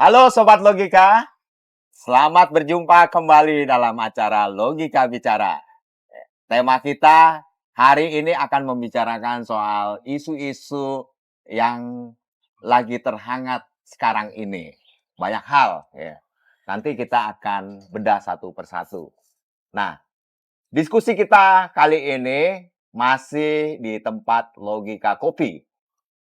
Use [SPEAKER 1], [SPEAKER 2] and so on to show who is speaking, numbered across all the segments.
[SPEAKER 1] Halo Sobat Logika, selamat berjumpa kembali dalam acara Logika Bicara. Tema kita hari ini akan membicarakan soal isu-isu yang lagi terhangat sekarang ini. Banyak hal ya. Nanti kita akan bedah satu persatu. Nah, diskusi kita kali ini masih di tempat Logika Kopi.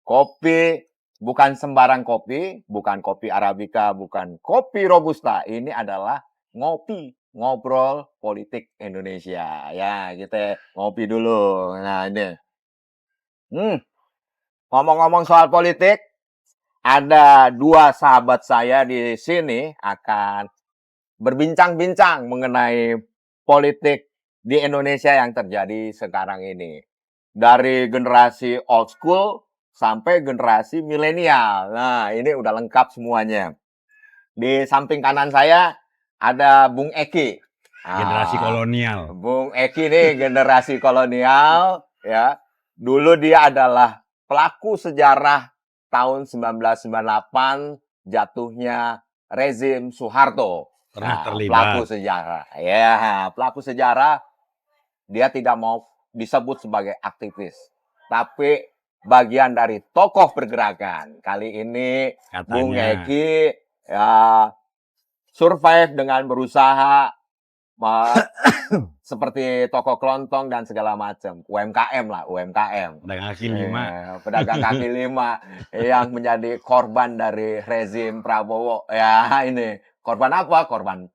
[SPEAKER 1] Kopi bukan sembarang kopi, bukan kopi Arabica, bukan kopi Robusta. Ini adalah ngopi, ngobrol politik Indonesia. Ya, kita ngopi dulu. Nah, ini. Ngomong-ngomong soal politik, ada dua sahabat saya di sini akan berbincang-bincang mengenai politik di Indonesia yang terjadi sekarang ini. Dari generasi old school sampai generasi milenial. Nah, ini udah lengkap semuanya. Di samping kanan saya ada Bung Eki.
[SPEAKER 2] Generasi kolonial.
[SPEAKER 1] Bung Eki nih generasi kolonial ya. Dulu dia adalah pelaku sejarah tahun 1998 jatuhnya rezim Soeharto.
[SPEAKER 2] Pernah terlibat.
[SPEAKER 1] Pelaku sejarah. Ya, pelaku sejarah. Dia tidak mau disebut sebagai aktivis, tapi bagian dari tokoh pergerakan. Kali ini katanya Bung Eki ya survive dengan berusaha seperti toko kelontong dan segala macam. UMKM lah, UMKM.
[SPEAKER 2] Pedagang kaki lima.
[SPEAKER 1] Pedagang kaki lima yang menjadi korban dari rezim Prabowo. Ya ini, korban apa? Korban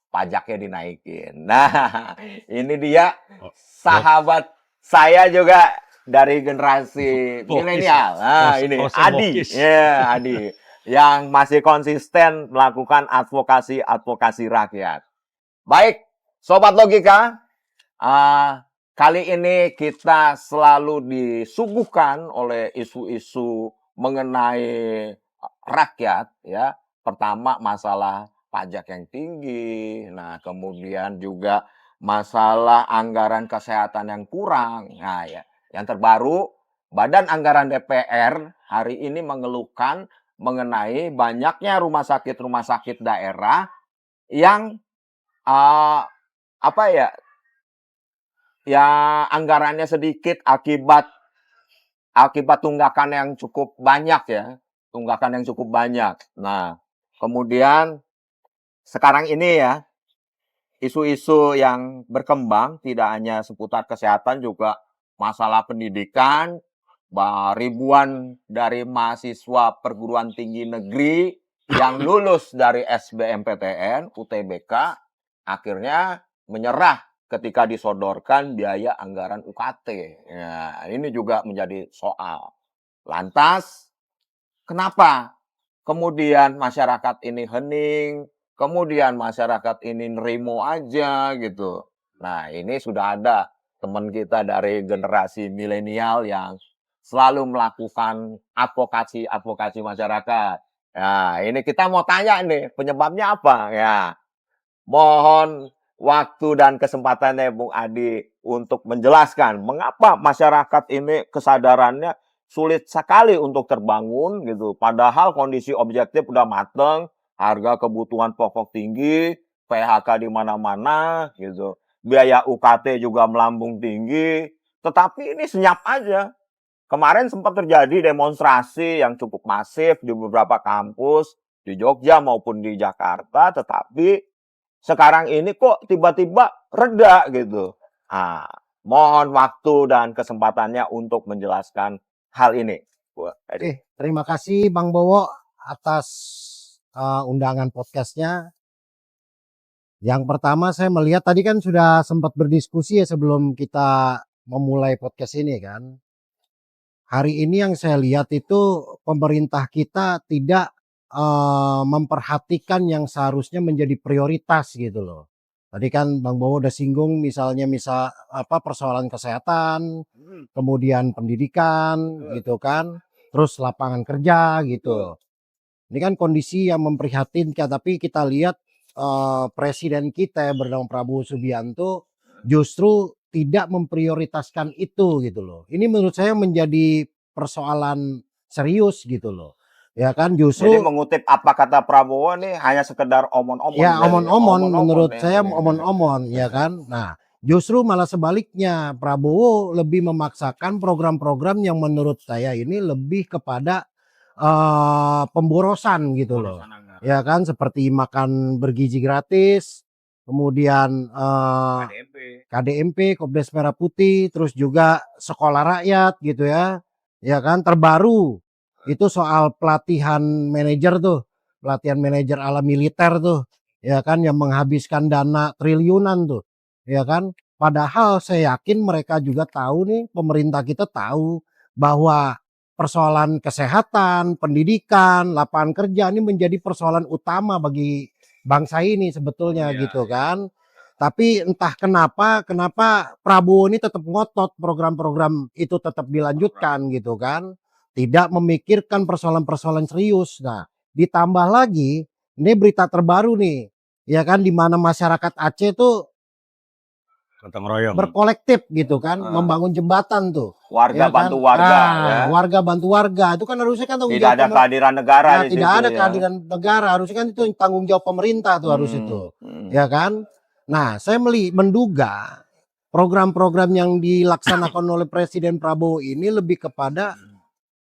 [SPEAKER 1] pajaknya dinaikin. Nah, ini dia sahabat saya juga dari generasi milenial. Nah, ini Adi. Ya, Adi yang masih konsisten melakukan advokasi rakyat. Baik, Sobat Logika, kali ini kita selalu disuguhkan oleh isu-isu mengenai rakyat, ya. Pertama masalah pajak yang tinggi, nah kemudian juga masalah anggaran kesehatan yang kurang. Nah, ya, yang terbaru Badan Anggaran DPR hari ini mengeluhkan mengenai banyaknya rumah sakit daerah yang anggarannya sedikit akibat tunggakan yang cukup banyak ya. Tunggakan yang cukup banyak. Nah, kemudian sekarang ini ya, isu-isu yang berkembang tidak hanya seputar kesehatan, juga masalah pendidikan. Ribuan dari mahasiswa perguruan tinggi negeri yang lulus dari SBMPTN, UTBK, akhirnya menyerah ketika disodorkan biaya anggaran UKT. Ya, ini juga menjadi soal. Lantas, kenapa kemudian masyarakat ini hening, kemudian masyarakat ini nerimo aja gitu. Nah, ini sudah ada teman kita dari generasi milenial yang selalu melakukan advokasi masyarakat. Ya, ini kita mau tanya nih, penyebabnya apa? Ya, mohon waktu dan kesempatannya Bung Adi untuk menjelaskan mengapa masyarakat ini kesadarannya sulit sekali untuk terbangun gitu. Padahal kondisi objektif udah mateng, harga kebutuhan pokok tinggi, PHK di mana-mana gitu. Biaya UKT juga melambung tinggi, tetapi ini senyap aja. Kemarin sempat terjadi demonstrasi yang cukup masif di beberapa kampus di Jogja maupun di Jakarta, tetapi sekarang ini kok tiba-tiba reda gitu. Mohon waktu dan kesempatannya untuk menjelaskan hal ini.
[SPEAKER 3] Oke, terima kasih Bang Bowo atas undangan podcastnya. Yang pertama saya melihat tadi kan sudah sempat berdiskusi ya sebelum kita memulai podcast ini kan. Hari ini yang saya lihat itu pemerintah kita tidak memperhatikan yang seharusnya menjadi prioritas gitu loh. Tadi kan Bang Bowo udah singgung misalnya persoalan kesehatan, kemudian pendidikan gitu kan, terus lapangan kerja gitu. Ini kan kondisi yang memprihatinkan, tapi kita lihat presiden kita bernama Prabowo Subianto justru tidak memprioritaskan itu gitu loh. Ini menurut saya menjadi persoalan serius gitu loh. Ya kan
[SPEAKER 1] Jadi
[SPEAKER 3] justru
[SPEAKER 1] mengutip apa kata Prabowo nih hanya sekedar omon-omon.
[SPEAKER 3] ya
[SPEAKER 1] Jadi
[SPEAKER 3] omon-omon menurut
[SPEAKER 1] ya.
[SPEAKER 3] saya omon-omon ya kan. Nah, justru malah sebaliknya Prabowo lebih memaksakan program-program yang menurut saya ini lebih kepada pemborosan gitu loh.
[SPEAKER 2] Urusan anggaran.
[SPEAKER 3] Ya kan seperti makan bergizi gratis, kemudian
[SPEAKER 2] KDMP.
[SPEAKER 3] KDMP, Kopdes Merah Putih, terus juga sekolah rakyat gitu ya. Ya kan terbaru itu soal pelatihan manajer tuh, pelatihan manajer ala militer tuh. Ya kan yang menghabiskan dana triliunan tuh. Ya kan? Padahal saya yakin mereka juga tahu nih, pemerintah kita tahu bahwa persoalan kesehatan, pendidikan, lapangan kerja ini menjadi persoalan utama bagi bangsa ini sebetulnya
[SPEAKER 2] Iya,
[SPEAKER 3] gitu kan. Tapi entah kenapa Prabowo ini tetap ngotot program-program itu tetap dilanjutkan gitu kan. Tidak memikirkan persoalan-persoalan serius. Nah, ditambah lagi ini berita terbaru nih. Ya kan di mana masyarakat Aceh tuh
[SPEAKER 2] Gotong royong.
[SPEAKER 3] berkolektif gitu kan, membangun jembatan tuh.
[SPEAKER 1] Warga
[SPEAKER 3] Ya kan?
[SPEAKER 1] bantu warga ya.
[SPEAKER 3] Warga bantu warga. Itu kan harusnya kan tanggung
[SPEAKER 1] Tidak
[SPEAKER 3] jawab
[SPEAKER 1] ada kehadiran negara
[SPEAKER 3] Nah,
[SPEAKER 1] di
[SPEAKER 3] tidak
[SPEAKER 1] situ
[SPEAKER 3] ada
[SPEAKER 1] ya.
[SPEAKER 3] kehadiran negara, harusnya kan itu tanggung jawab pemerintah tuh harus itu. Ya kan? Nah, saya menduga program-program yang dilaksanakan oleh Presiden Prabowo ini lebih kepada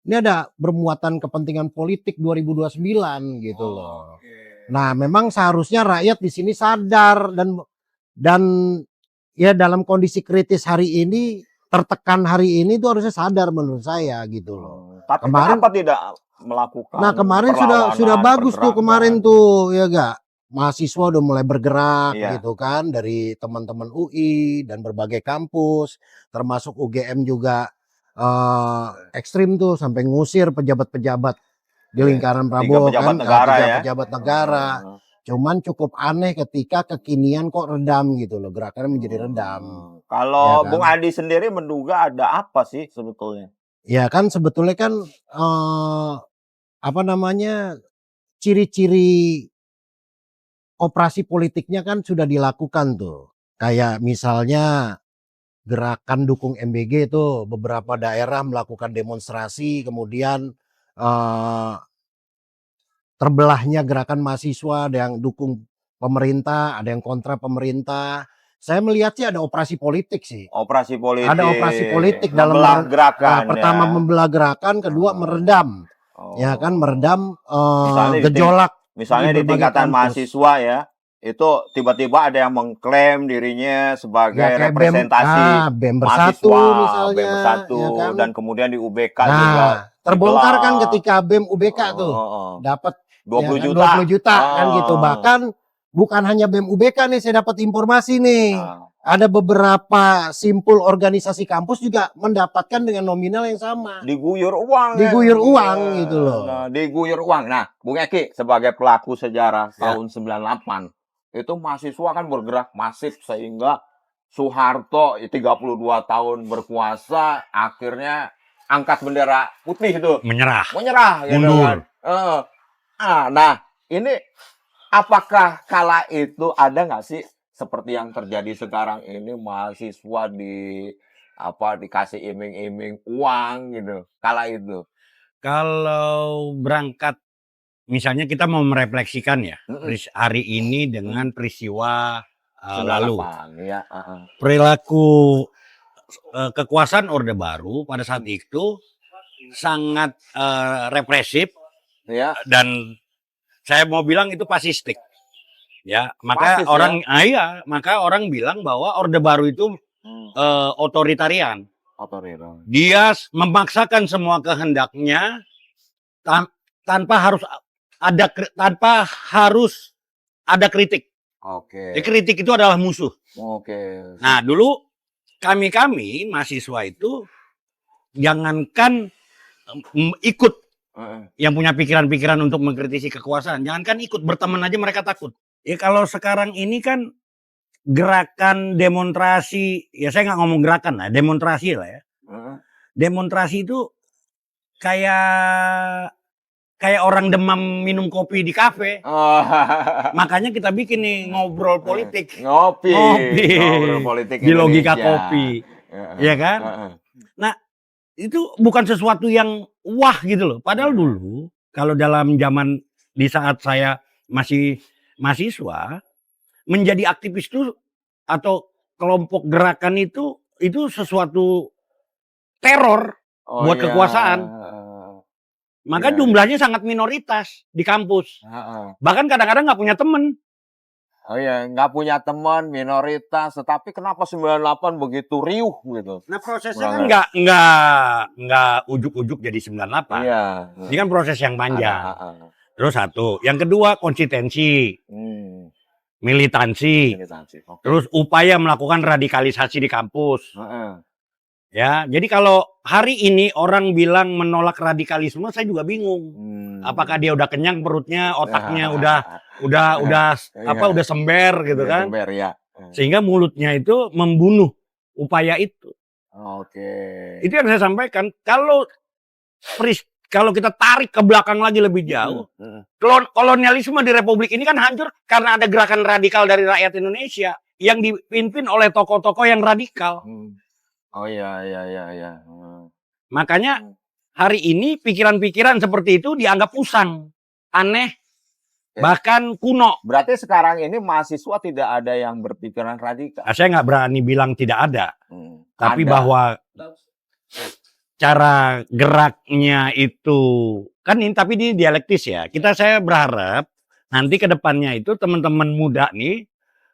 [SPEAKER 3] ini ada bermuatan kepentingan politik 2029 gitu loh. Nah, memang seharusnya rakyat di sini sadar dan ya dalam kondisi kritis hari ini, tertekan hari ini itu harusnya sadar menurut saya gitu loh.
[SPEAKER 1] Tapi
[SPEAKER 3] Kemarin
[SPEAKER 1] kenapa tidak melakukan
[SPEAKER 3] Nah kemarin sudah
[SPEAKER 1] perlawanan,
[SPEAKER 3] bagus tuh kemarin
[SPEAKER 1] pergerakan?
[SPEAKER 3] tuh ya gak, mahasiswa udah mulai bergerak
[SPEAKER 1] Iya.
[SPEAKER 3] gitu kan dari teman-teman UI dan berbagai kampus termasuk UGM juga ekstrim tuh sampai ngusir pejabat-pejabat di lingkaran
[SPEAKER 1] Tiga
[SPEAKER 3] Prabowo
[SPEAKER 1] pejabat
[SPEAKER 3] kan,
[SPEAKER 1] negara
[SPEAKER 3] tiga
[SPEAKER 1] ya.
[SPEAKER 3] pejabat negara. Cuman cukup aneh ketika kekinian kok redam gitu loh, gerakannya menjadi redam. Ya
[SPEAKER 1] Kalau
[SPEAKER 3] kan?
[SPEAKER 1] Bung Adi sendiri menduga ada apa sih sebetulnya?
[SPEAKER 3] Ya kan sebetulnya kan apa namanya ciri-ciri operasi politiknya kan sudah dilakukan tuh. Kayak misalnya gerakan dukung MBG itu beberapa daerah melakukan demonstrasi kemudian terbelahnya gerakan mahasiswa, ada yang dukung pemerintah, ada yang kontra pemerintah. Saya melihat sih ada operasi politik sih.
[SPEAKER 1] Operasi politik.
[SPEAKER 3] Ada operasi politik dalam
[SPEAKER 1] membelah gerakan
[SPEAKER 3] pertama
[SPEAKER 1] ya.
[SPEAKER 3] membelah gerakan, kedua meredam. Ya kan meredam
[SPEAKER 1] Misalnya
[SPEAKER 3] gejolak
[SPEAKER 1] misalnya di
[SPEAKER 3] berbagai
[SPEAKER 1] tingkatan
[SPEAKER 3] kampus.
[SPEAKER 1] mahasiswa ya, itu tiba-tiba ada yang mengklaim dirinya sebagai
[SPEAKER 3] Ya kayak
[SPEAKER 1] representasi
[SPEAKER 3] BEM Bersatu
[SPEAKER 1] mahasiswa,
[SPEAKER 3] misalnya,
[SPEAKER 1] BEM Bersatu,
[SPEAKER 3] ya kan?
[SPEAKER 1] dan kemudian di UBK juga
[SPEAKER 3] Nah, terbongkar kan
[SPEAKER 1] digelar.
[SPEAKER 3] ketika BEM UBK tuh dapat
[SPEAKER 1] 20
[SPEAKER 3] ya kan,
[SPEAKER 1] juta.
[SPEAKER 3] 20 juta kan gitu. Bahkan bukan hanya BEM UBK nih, saya dapat informasi nih. Ada beberapa simpul organisasi kampus juga mendapatkan dengan nominal yang sama.
[SPEAKER 1] Diguyur uang.
[SPEAKER 3] Diguyur uang gitu loh.
[SPEAKER 1] Nah, diguyur uang. Nah, Bung Eki sebagai pelaku sejarah
[SPEAKER 3] Ya.
[SPEAKER 1] tahun 98, itu mahasiswa kan bergerak masif sehingga Soeharto 32 tahun berkuasa akhirnya angkat bendera putih itu.
[SPEAKER 2] Menyerah.
[SPEAKER 1] Gitu
[SPEAKER 2] Mundur.
[SPEAKER 1] kan. Nah, ini apakah kala itu ada nggak sih seperti yang terjadi sekarang ini mahasiswa dikasih iming-iming uang gitu kala itu?
[SPEAKER 2] Kalau berangkat, misalnya kita mau merefleksikan ya, hari ini dengan peristiwa lalu.
[SPEAKER 1] Ya,
[SPEAKER 2] Perilaku kekuasaan Orde Baru pada saat itu sangat represif
[SPEAKER 1] ya.
[SPEAKER 2] dan saya mau bilang itu fasistik. Ya, maka
[SPEAKER 1] Fasis,
[SPEAKER 2] maka orang bilang bahwa Orde Baru itu otoritarian.
[SPEAKER 1] Otoriter.
[SPEAKER 2] Dia memaksakan semua kehendaknya tanpa harus ada kritik.
[SPEAKER 1] Oke.
[SPEAKER 2] Jadi kritik itu adalah musuh.
[SPEAKER 1] Oke.
[SPEAKER 2] Nah, dulu kami mahasiswa itu jangankan ikut yang punya pikiran-pikiran untuk mengkritisi kekuasaan, jangankan ikut, berteman aja mereka takut. Ya kalau sekarang ini kan gerakan demonstrasi, ya saya nggak ngomong gerakan lah, demonstrasi lah ya. Demonstrasi itu kayak orang demam minum kopi di kafe. Makanya kita bikin nih ngobrol politik.
[SPEAKER 1] Ngopi.
[SPEAKER 2] Ngobrol
[SPEAKER 1] politik
[SPEAKER 2] di logika
[SPEAKER 1] Indonesia.
[SPEAKER 2] kopi. Ya kan? Nah, itu bukan sesuatu yang wah gitu loh. Padahal dulu kalau dalam zaman di saat saya masih mahasiswa, menjadi aktivis itu atau kelompok gerakan itu sesuatu teror
[SPEAKER 1] Oh
[SPEAKER 2] buat
[SPEAKER 1] iya,
[SPEAKER 2] kekuasaan. Maka
[SPEAKER 1] Iya,
[SPEAKER 2] jumlahnya sangat minoritas di kampus.
[SPEAKER 1] heeh.
[SPEAKER 2] Bahkan kadang-kadang nggak punya temen.
[SPEAKER 1] Oh iya, nggak punya teman, minoritas, tetapi kenapa 98 begitu riuh gitu?
[SPEAKER 2] Nah prosesnya kan
[SPEAKER 1] Banget.
[SPEAKER 2] nggak ujuk-ujuk jadi 98.
[SPEAKER 1] Iya,
[SPEAKER 2] Ini kan proses yang
[SPEAKER 1] ada,
[SPEAKER 2] panjang.
[SPEAKER 1] heeh.
[SPEAKER 2] Terus satu, yang kedua konsistensi, militansi,
[SPEAKER 1] Militansi, oke.
[SPEAKER 2] terus upaya melakukan radikalisasi di kampus.
[SPEAKER 1] Heeh.
[SPEAKER 2] Ya, jadi kalau hari ini orang bilang menolak radikalisme, saya juga bingung. Apakah dia udah kenyang perutnya, otaknya udah
[SPEAKER 1] Iya.
[SPEAKER 2] udah sember gitu
[SPEAKER 1] Iya,
[SPEAKER 2] kan?
[SPEAKER 1] Jember, ya.
[SPEAKER 2] Sehingga mulutnya itu membunuh upaya itu.
[SPEAKER 1] Oke.
[SPEAKER 2] Itu yang saya sampaikan. Kalau kita tarik ke belakang lagi lebih jauh, kolonialisme di Republik ini kan hancur karena ada gerakan radikal dari rakyat Indonesia yang dipimpin oleh tokoh-tokoh yang radikal.
[SPEAKER 1] Oh iya.
[SPEAKER 2] Makanya hari ini pikiran-pikiran seperti itu dianggap usang, aneh, bahkan kuno.
[SPEAKER 1] Berarti sekarang ini mahasiswa tidak ada yang berpikiran radikal.
[SPEAKER 2] Saya nggak berani bilang tidak ada, tapi
[SPEAKER 1] Ada.
[SPEAKER 2] bahwa cara geraknya itu kan ini, tapi ini dialektis ya. Saya berharap nanti ke depannya itu teman-teman muda nih,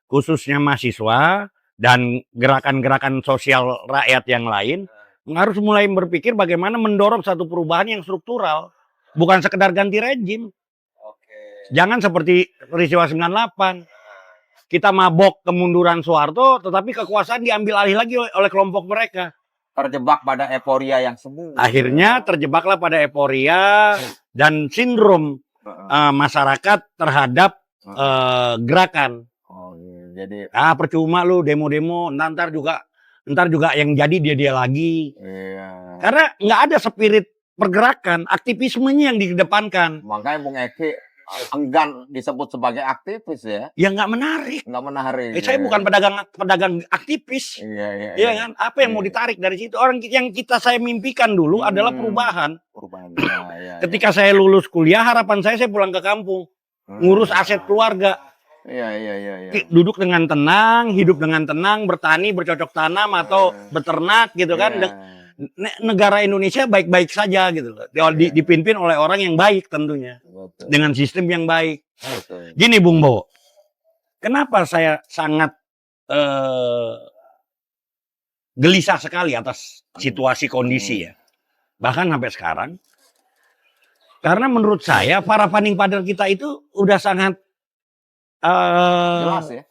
[SPEAKER 2] khususnya mahasiswa dan gerakan-gerakan sosial rakyat yang lain harus mulai berpikir bagaimana mendorong satu perubahan yang struktural, bukan sekedar ganti rejim. Jangan seperti peristiwa 98. Kita mabok kemunduran Soeharto, tetapi kekuasaan diambil alih lagi oleh kelompok mereka.
[SPEAKER 1] Terjebak pada euforia yang semu.
[SPEAKER 2] Akhirnya terjebaklah pada euforia dan sindrom masyarakat terhadap gerakan.
[SPEAKER 1] Oh, iya. Jadi
[SPEAKER 2] Percuma lu demo-demo, ntar juga yang jadi dia lagi.
[SPEAKER 1] iya.
[SPEAKER 2] Karena nggak ada spirit pergerakan, aktivismenya yang dikedepankan.
[SPEAKER 1] Makanya Bung Eki enggan disebut sebagai aktivis ya.
[SPEAKER 2] Ya nggak menarik.
[SPEAKER 1] Nggak menarik.
[SPEAKER 2] Saya bukan pedagang aktivis.
[SPEAKER 1] Iya.
[SPEAKER 2] Iya kan? Apa yang mau ditarik dari situ? Orang yang saya mimpikan dulu adalah perubahan.
[SPEAKER 1] Iya.
[SPEAKER 2] Ketika saya lulus kuliah, harapan saya pulang ke kampung, ngurus aset keluarga.
[SPEAKER 1] Iya.
[SPEAKER 2] Duduk dengan tenang, hidup dengan tenang, bertani, bercocok tanam atau beternak gitu kan. Negara Indonesia baik-baik saja gitu loh. Dipimpin oleh orang yang baik tentunya.
[SPEAKER 1] Betul.
[SPEAKER 2] Dengan sistem yang baik.
[SPEAKER 1] Betul.
[SPEAKER 2] Gini Bung Bowo, kenapa saya sangat gelisah sekali atas situasi kondisi ya. Bahkan sampai sekarang. Karena menurut saya para funding father kita itu udah sangat
[SPEAKER 1] Jelas ya.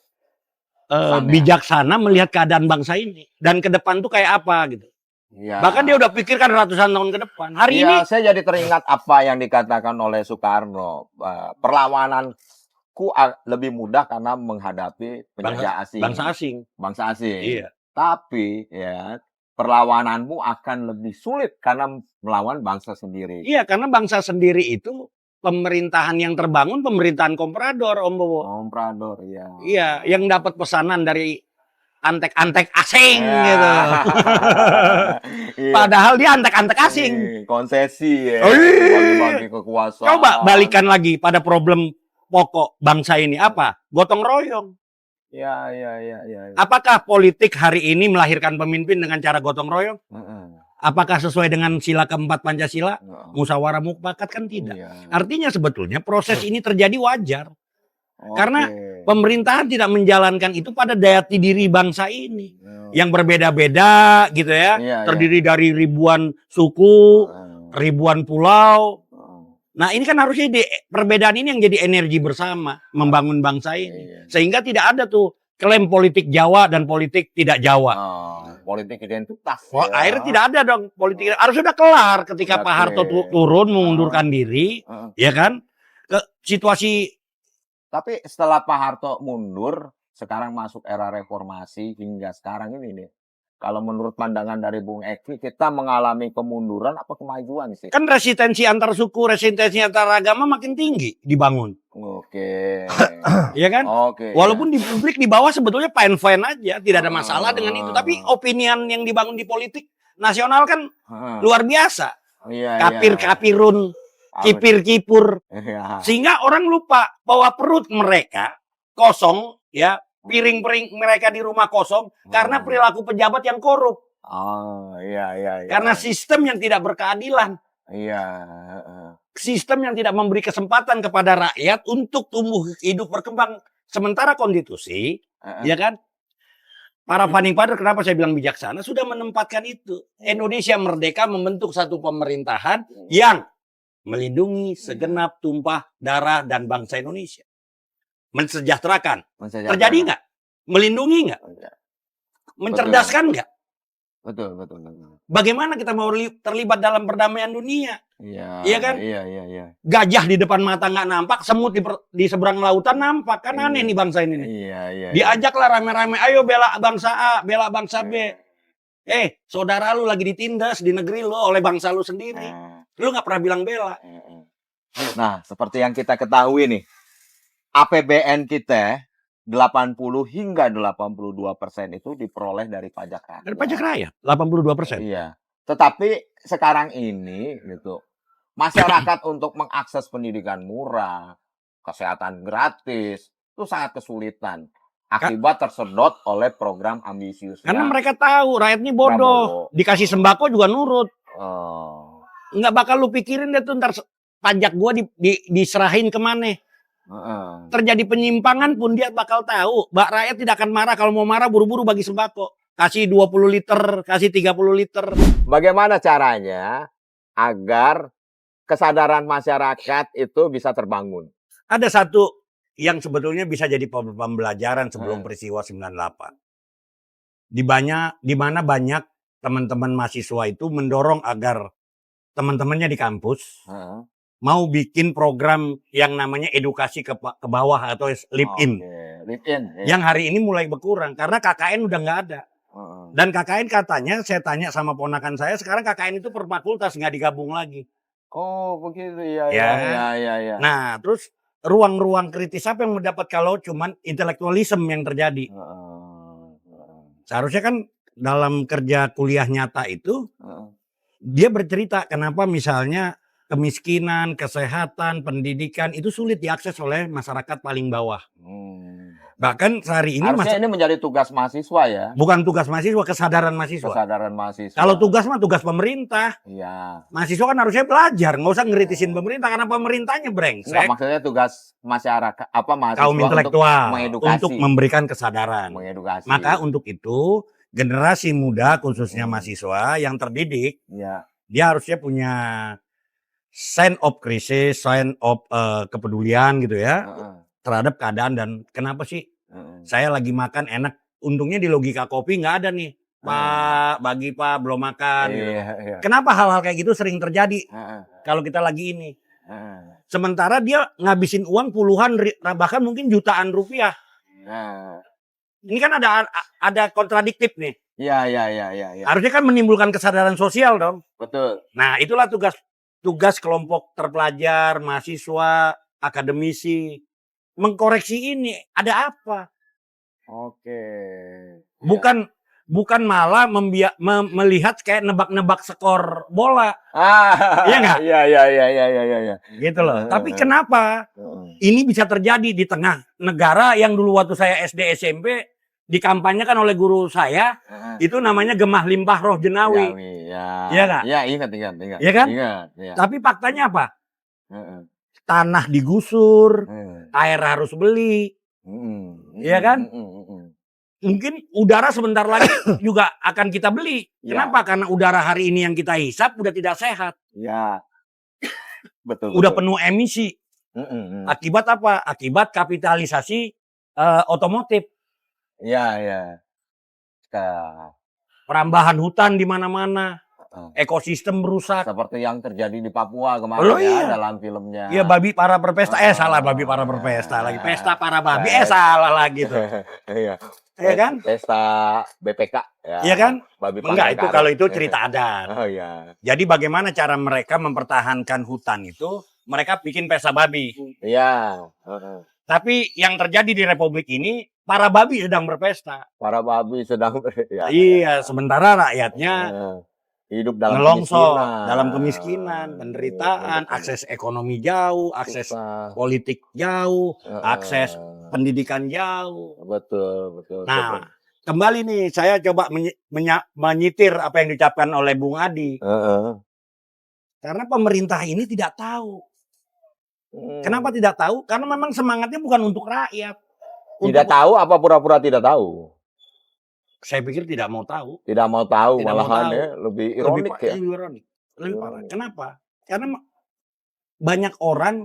[SPEAKER 2] bijaksana melihat keadaan bangsa ini. Dan ke depan tuh kayak apa gitu.
[SPEAKER 1] Iya.
[SPEAKER 2] Bahkan dia udah pikirkan ratusan tahun ke depan. Hari ini
[SPEAKER 1] saya jadi teringat apa yang dikatakan oleh Soekarno. Perlawananku lebih mudah karena menghadapi penjajah asing. Bangsa asing.
[SPEAKER 2] Iya.
[SPEAKER 1] Tapi ya perlawananmu akan lebih sulit karena melawan bangsa sendiri.
[SPEAKER 2] Iya, karena bangsa sendiri itu pemerintahan yang terbangun pemerintahan komprador, Om Bowo.
[SPEAKER 1] Komprador, iya.
[SPEAKER 2] Iya, yang dapat pesanan dari antek-antek asing gitu.
[SPEAKER 1] Iya.
[SPEAKER 2] Padahal dia antek-antek asing.
[SPEAKER 1] Konsesi ya.
[SPEAKER 2] Oh, iya.
[SPEAKER 1] Bagi-bagi kekuasaan.
[SPEAKER 2] Coba balikan lagi pada problem pokok bangsa ini apa? Gotong royong.
[SPEAKER 1] Iya.
[SPEAKER 2] Apakah politik hari ini melahirkan pemimpin dengan cara gotong royong? Apakah sesuai dengan sila keempat Pancasila? Musyawarah mufakat kan tidak.
[SPEAKER 1] Iya.
[SPEAKER 2] Artinya sebetulnya proses ini terjadi wajar.
[SPEAKER 1] Oke.
[SPEAKER 2] Karena pemerintahan tidak menjalankan itu pada daya diri bangsa ini. Yang berbeda-beda gitu ya.
[SPEAKER 1] Iya,
[SPEAKER 2] Terdiri dari ribuan suku, ribuan pulau. Nah ini kan harusnya perbedaan ini yang jadi energi bersama. Membangun bangsa ini.
[SPEAKER 1] Iya.
[SPEAKER 2] Sehingga tidak ada tuh klaim politik Jawa dan politik tidak Jawa.
[SPEAKER 1] Politik identitas.
[SPEAKER 2] Akhirnya tidak ada dong politik. Harus sudah kelar ketika Pak Harto turun mengundurkan diri. Ya kan? Situasi.
[SPEAKER 1] Tapi setelah Pak Harto mundur, sekarang masuk era reformasi hingga sekarang ini nih. Kalau menurut pandangan dari Bung Eki, kita mengalami kemunduran apa kemajuan sih?
[SPEAKER 2] Kan resistensi antar suku, resistensi antar agama makin tinggi dibangun.
[SPEAKER 1] Oke.
[SPEAKER 2] Iya kan?
[SPEAKER 1] Oke.
[SPEAKER 2] Walaupun di publik di bawah sebetulnya fine-fine aja, tidak ada masalah dengan itu. Tapi opinian yang dibangun di politik nasional kan luar biasa.
[SPEAKER 1] Iya.
[SPEAKER 2] Kapir-kapirun. kipir-kipur.
[SPEAKER 1] Iya.
[SPEAKER 2] Sehingga orang lupa bahwa perut mereka kosong, ya, piring-piring mereka di rumah kosong karena perilaku pejabat yang korup.
[SPEAKER 1] Oh, iya, iya, iya.
[SPEAKER 2] Karena sistem yang tidak berkeadilan.
[SPEAKER 1] Iya.
[SPEAKER 2] Sistem yang tidak memberi kesempatan kepada rakyat untuk tumbuh hidup berkembang. Sementara konstitusi, ya kan? Para founding father, kenapa saya bilang bijaksana, sudah menempatkan itu. Indonesia merdeka membentuk satu pemerintahan yang melindungi segenap tumpah darah dan bangsa Indonesia. Mensejahterakan. Terjadi nggak? Melindungi nggak? Mencerdaskan nggak?
[SPEAKER 1] Betul, betul, betul.
[SPEAKER 2] Bagaimana kita mau terlibat dalam perdamaian dunia?
[SPEAKER 1] Iya.
[SPEAKER 2] Iya kan?
[SPEAKER 1] Iya, iya, iya.
[SPEAKER 2] Gajah di depan mata nggak nampak, semut di seberang lautan nampak. Kan aneh nih bangsa ini nih.
[SPEAKER 1] Iya, iya.
[SPEAKER 2] Diajaklah rame-rame, ayo bela bangsa A, bela bangsa B. Saudara lu lagi ditindas di negeri lu oleh bangsa lu sendiri. Lu nggak pernah bilang bela.
[SPEAKER 1] Nah, seperti yang kita ketahui nih, APBN kita 80 hingga 82% itu diperoleh dari pajak rakyat.
[SPEAKER 2] Dari pajak rakyat, 82%.
[SPEAKER 1] Iya. Tetapi sekarang ini gitu, masyarakat untuk mengakses pendidikan murah, kesehatan gratis, itu sangat kesulitan. Akibat tersedot oleh program ambisius.
[SPEAKER 2] Karena mereka tahu rakyatnya bodoh. Dikasih sembako juga nurut. Nggak bakal lu pikirin deh tuh ntar pajak gua diserahin kemana. Terjadi penyimpangan pun dia bakal tahu. Rakyat tidak akan marah. Kalau mau marah buru-buru bagi sembako. Kasih 20 liter, kasih 30 liter.
[SPEAKER 1] Bagaimana caranya agar kesadaran masyarakat itu bisa terbangun?
[SPEAKER 2] Ada satu yang sebetulnya bisa jadi pembelajaran sebelum peristiwa 98. Di mana banyak teman-teman mahasiswa itu mendorong agar teman-temannya di kampus mau bikin program yang namanya edukasi ke bawah atau live in. Yang hari ini mulai berkurang karena KKN udah nggak ada. Dan KKN katanya, saya tanya sama ponakan saya, sekarang KKN itu per fakultas nggak digabung lagi.
[SPEAKER 1] Oh begitu ya.
[SPEAKER 2] Ya. Nah terus ruang-ruang kritis apa yang mendapat kalau cuman intelektualisme yang terjadi. Seharusnya kan dalam kerja kuliah nyata itu dia bercerita kenapa misalnya kemiskinan, kesehatan, pendidikan itu sulit diakses oleh masyarakat paling bawah. Bahkan sehari ini
[SPEAKER 1] harusnya ini menjadi tugas mahasiswa ya.
[SPEAKER 2] Bukan tugas mahasiswa, kesadaran mahasiswa.
[SPEAKER 1] Kesadaran mahasiswa.
[SPEAKER 2] Kalau tugas mah tugas pemerintah.
[SPEAKER 1] Iya.
[SPEAKER 2] Mahasiswa kan harusnya belajar, nggak usah ngeritisin pemerintah karena pemerintahnya brengsek.
[SPEAKER 1] Enggak, maksudnya tugas masyarakat mahasiswa
[SPEAKER 2] kaum intelektual
[SPEAKER 1] untuk mengedukasi,
[SPEAKER 2] untuk memberikan kesadaran.
[SPEAKER 1] Mengedukasi.
[SPEAKER 2] Maka untuk itu generasi muda khususnya mahasiswa yang terdidik, dia harusnya punya sense of crisis, sense of kepedulian gitu ya. Terhadap keadaan dan kenapa sih saya lagi makan enak, untungnya di logika kopi nggak ada nih Pak, bagi Pak belum makan gitu. Kenapa hal-hal kayak gitu sering terjadi kalau kita lagi ini sementara dia ngabisin uang puluhan bahkan mungkin jutaan rupiah. Ini kan ada kontradiktif nih.
[SPEAKER 1] Iya.
[SPEAKER 2] Harusnya kan menimbulkan kesadaran sosial dong.
[SPEAKER 1] Betul.
[SPEAKER 2] Nah itulah tugas kelompok terpelajar, mahasiswa, akademisi mengkoreksi ini. Ada apa?
[SPEAKER 1] Oke.
[SPEAKER 2] Bukan malah melihat kayak nebak-nebak skor bola. Iya nggak?
[SPEAKER 1] Iya.
[SPEAKER 2] Gitu loh. Tapi kenapa ini bisa terjadi di tengah negara yang dulu waktu saya SD SMP dikampanyekan oleh guru saya, itu namanya gemah limpah roh jenawi. Iya nggak?
[SPEAKER 1] Iya, ingat.
[SPEAKER 2] Iya kan?
[SPEAKER 1] Ingat.
[SPEAKER 2] Tapi faktanya apa? Tanah digusur, air harus beli, iya kan? Mungkin udara sebentar lagi juga akan kita beli. Kenapa? Karena udara hari ini yang kita hisap udah tidak sehat.
[SPEAKER 1] Iya, betul.
[SPEAKER 2] Udah penuh emisi. Akibat apa? Akibat kapitalisasi otomotif.
[SPEAKER 1] Iya.
[SPEAKER 2] Perambahan hutan di mana-mana. Ekosistem rusak.
[SPEAKER 1] Seperti yang terjadi di Papua kemarin dalam filmnya.
[SPEAKER 2] Iya, babi para berpesta. Salah, babi para berpesta lagi. Pesta para babi. Salah lagi tuh.
[SPEAKER 1] Iya.
[SPEAKER 2] Iya kan?
[SPEAKER 1] Pesta BPK.
[SPEAKER 2] Iya kan?
[SPEAKER 1] Babi
[SPEAKER 2] enggak, itu kalau itu cerita adat.
[SPEAKER 1] Oh iya.
[SPEAKER 2] Jadi bagaimana cara mereka mempertahankan hutan itu? Mereka bikin pesta babi.
[SPEAKER 1] Iya.
[SPEAKER 2] Tapi yang terjadi di Republik ini, para babi sedang berpesta.
[SPEAKER 1] Para babi sedang
[SPEAKER 2] Iya, sementara rakyatnya
[SPEAKER 1] hidup dalam
[SPEAKER 2] Ngelongsor,
[SPEAKER 1] kemiskinan.
[SPEAKER 2] dalam kemiskinan, penderitaan,
[SPEAKER 1] Betul.
[SPEAKER 2] akses ekonomi jauh, akses
[SPEAKER 1] Susah.
[SPEAKER 2] politik jauh, akses
[SPEAKER 1] Heeh.
[SPEAKER 2] pendidikan jauh.
[SPEAKER 1] Betul, betul.
[SPEAKER 2] Nah, kembali nih saya coba menyitir apa yang diucapkan oleh Bung Adi.
[SPEAKER 1] Heeh.
[SPEAKER 2] Karena pemerintah ini tidak tahu. Kenapa
[SPEAKER 1] Hmm.
[SPEAKER 2] tidak tahu? Karena memang semangatnya bukan untuk rakyat.
[SPEAKER 1] Tidak tahu apa pura-pura tidak tahu?
[SPEAKER 2] Saya pikir tidak mau tahu.
[SPEAKER 1] Tidak mau tahu,
[SPEAKER 2] Tidak mau
[SPEAKER 1] malahan
[SPEAKER 2] tahu.
[SPEAKER 1] ya, lebih ironik ya.
[SPEAKER 2] Lebih ironik. Lebih parah.
[SPEAKER 1] Ironik.
[SPEAKER 2] Kenapa? Karena banyak orang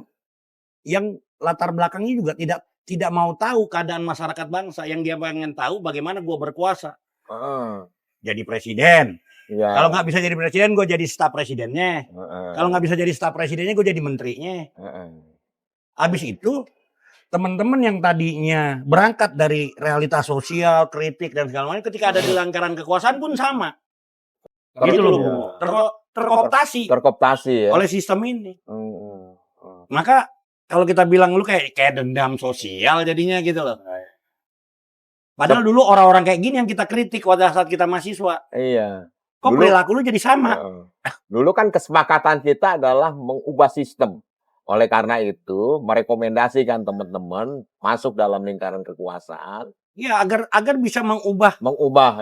[SPEAKER 2] yang latar belakangnya juga tidak mau tahu keadaan masyarakat bangsa. Yang dia pengen tahu bagaimana gua berkuasa.
[SPEAKER 1] Heeh.
[SPEAKER 2] Jadi presiden.
[SPEAKER 1] Iya.
[SPEAKER 2] Kalau nggak bisa jadi presiden, gue jadi staf presidennya.
[SPEAKER 1] Heeh.
[SPEAKER 2] Kalau nggak bisa jadi staf presidennya, gue jadi menterinya.
[SPEAKER 1] Heeh.
[SPEAKER 2] Habis itu, teman-teman yang tadinya berangkat dari realitas sosial, kritik, dan segala macam, ketika ada di lingkaran kekuasaan pun sama. Gitu loh, Bung. Terkooptasi
[SPEAKER 1] Terkooptasi ya.
[SPEAKER 2] oleh sistem ini.
[SPEAKER 1] Heeh.
[SPEAKER 2] Maka, kalau kita bilang lu kayak dendam sosial jadinya gitu loh. Padahal dulu orang-orang kayak gini yang kita kritik pada saat kita mahasiswa.
[SPEAKER 1] Iya.
[SPEAKER 2] Kok
[SPEAKER 1] Dulu-
[SPEAKER 2] perilaku lu jadi sama?
[SPEAKER 1] Dulu kan kesepakatan kita adalah mengubah sistem. Oleh karena itu, merekomendasikan teman-teman masuk dalam lingkaran kekuasaan,
[SPEAKER 2] Ya, agar bisa mengubah,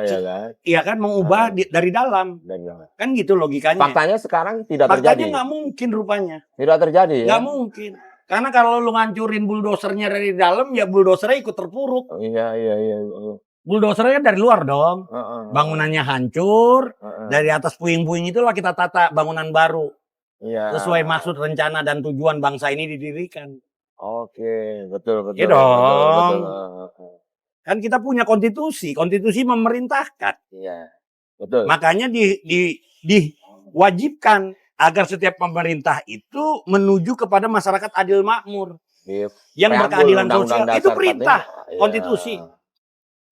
[SPEAKER 1] ya kan.
[SPEAKER 2] iya kan, mengubah dari dalam.
[SPEAKER 1] Dan
[SPEAKER 2] Kan gitu logikanya.
[SPEAKER 1] faktanya sekarang tidak
[SPEAKER 2] Faktanya
[SPEAKER 1] terjadi.
[SPEAKER 2] nggak mungkin rupanya.
[SPEAKER 1] Tidak terjadi ya.
[SPEAKER 2] Nggak mungkin. Karena kalau lu ngancurin buldosernya dari dalam, ya buldosernya ikut terpuruk.
[SPEAKER 1] Iya.
[SPEAKER 2] Buldosernya dari luar dong. Bangunannya hancur, dari atas puing-puing itulah kita tata bangunan baru.
[SPEAKER 1] Iya.
[SPEAKER 2] Sesuai maksud, rencana, dan tujuan bangsa ini didirikan.
[SPEAKER 1] Oke, betul.
[SPEAKER 2] Iya dong.
[SPEAKER 1] Betul.
[SPEAKER 2] Kan kita punya konstitusi. Konstitusi memerintahkan.
[SPEAKER 1] Iya, betul.
[SPEAKER 2] Makanya diwajibkan agar setiap pemerintah itu menuju kepada masyarakat adil makmur. Yang
[SPEAKER 1] Preambul
[SPEAKER 2] berkeadilan
[SPEAKER 1] Undang-Undang
[SPEAKER 2] sosial. Itu
[SPEAKER 1] Dasar
[SPEAKER 2] perintah
[SPEAKER 1] 45.
[SPEAKER 2] konstitusi.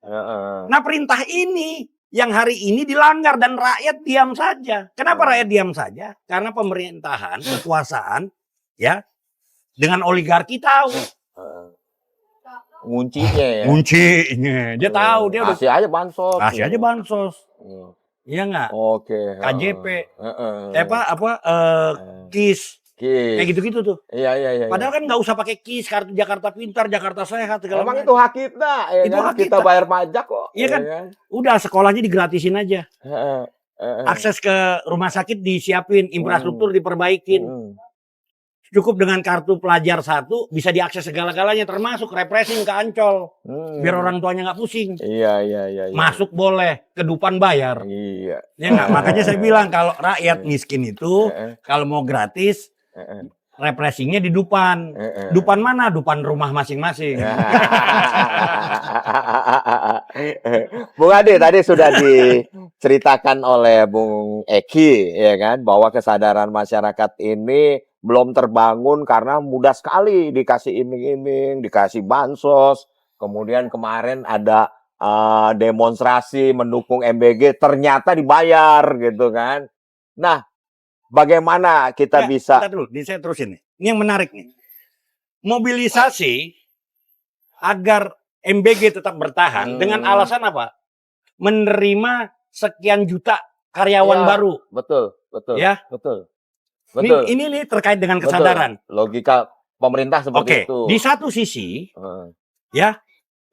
[SPEAKER 1] Heeh.
[SPEAKER 2] Nah, perintah ini yang hari ini dilanggar dan rakyat diam saja. Kenapa rakyat diam saja? Karena pemerintahan, kekuasaan, ya, dengan oligarki tahu.
[SPEAKER 1] Kuncinya ya.
[SPEAKER 2] Kuncinya. Dia tahu, dia udah
[SPEAKER 1] kasih aja bansos.
[SPEAKER 2] kasih aja bansos. Iya nggak?
[SPEAKER 1] Oke.
[SPEAKER 2] KJP.
[SPEAKER 1] Heeh.
[SPEAKER 2] KIS.
[SPEAKER 1] Kis.
[SPEAKER 2] Kayak gitu-gitu tuh.
[SPEAKER 1] Iya.
[SPEAKER 2] Padahal kan nggak usah pakai KIS, kartu Jakarta Pintar, Jakarta Sehat, segala
[SPEAKER 1] Emang
[SPEAKER 2] macam.
[SPEAKER 1] itu hak kita, ya
[SPEAKER 2] Itu
[SPEAKER 1] kan?
[SPEAKER 2] hak
[SPEAKER 1] Kita
[SPEAKER 2] kita.
[SPEAKER 1] bayar pajak kok.
[SPEAKER 2] Iya kan?
[SPEAKER 1] ya
[SPEAKER 2] Udah sekolahnya digratisin aja.
[SPEAKER 1] Heeh.
[SPEAKER 2] Akses ke rumah sakit disiapin, infrastruktur diperbaikin. Cukup dengan kartu pelajar 1 bisa diakses segala-galanya, termasuk refreshing ke Ancol. Biar orang tuanya nggak pusing.
[SPEAKER 1] Iya.
[SPEAKER 2] Masuk boleh, kedupan bayar.
[SPEAKER 1] Iya.
[SPEAKER 2] Ya nggak? Makanya saya bilang kalau rakyat miskin itu kalau mau gratis, refreshingnya di Dupan. Dupan mana? Dupan rumah masing-masing.
[SPEAKER 1] Bung Ade tadi sudah diceritakan oleh Bung Eki ya kan bahwa kesadaran masyarakat ini belum terbangun karena mudah sekali dikasih iming-iming, dikasih bansos. Kemudian kemarin ada demonstrasi mendukung MBG ternyata dibayar gitu kan. Nah, bagaimana kita bisa
[SPEAKER 2] Bentar dulu, saya terusin nih. Ini yang menarik nih. Mobilisasi agar MBG tetap bertahan dengan alasan apa? Menerima sekian juta karyawan
[SPEAKER 1] Ya,
[SPEAKER 2] baru.
[SPEAKER 1] Betul.
[SPEAKER 2] Ya.
[SPEAKER 1] Betul.
[SPEAKER 2] Ini nih terkait dengan kesadaran.
[SPEAKER 1] Betul. Logika pemerintah seperti
[SPEAKER 2] Oke,
[SPEAKER 1] itu.
[SPEAKER 2] di satu sisi,
[SPEAKER 1] Heeh.
[SPEAKER 2] ya,